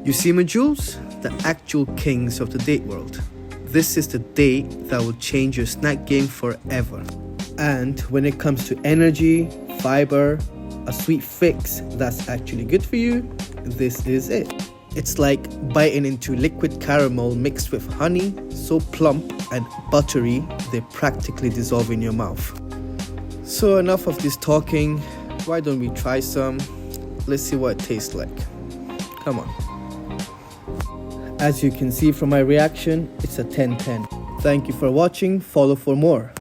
You see, my jewels, the actual kings of the date world. This is the date that will change your snack game forever. And when it comes to energy, fiber, a sweet fix that's actually good for you, this is it. It's like biting into liquid caramel mixed with honey, so plump and buttery they practically dissolve in your mouth. So enough of this talking, why don't we try some? Let's see what it tastes like. Come on. As you can see from my reaction, it's a 10-10. Thank you for watching, follow for more.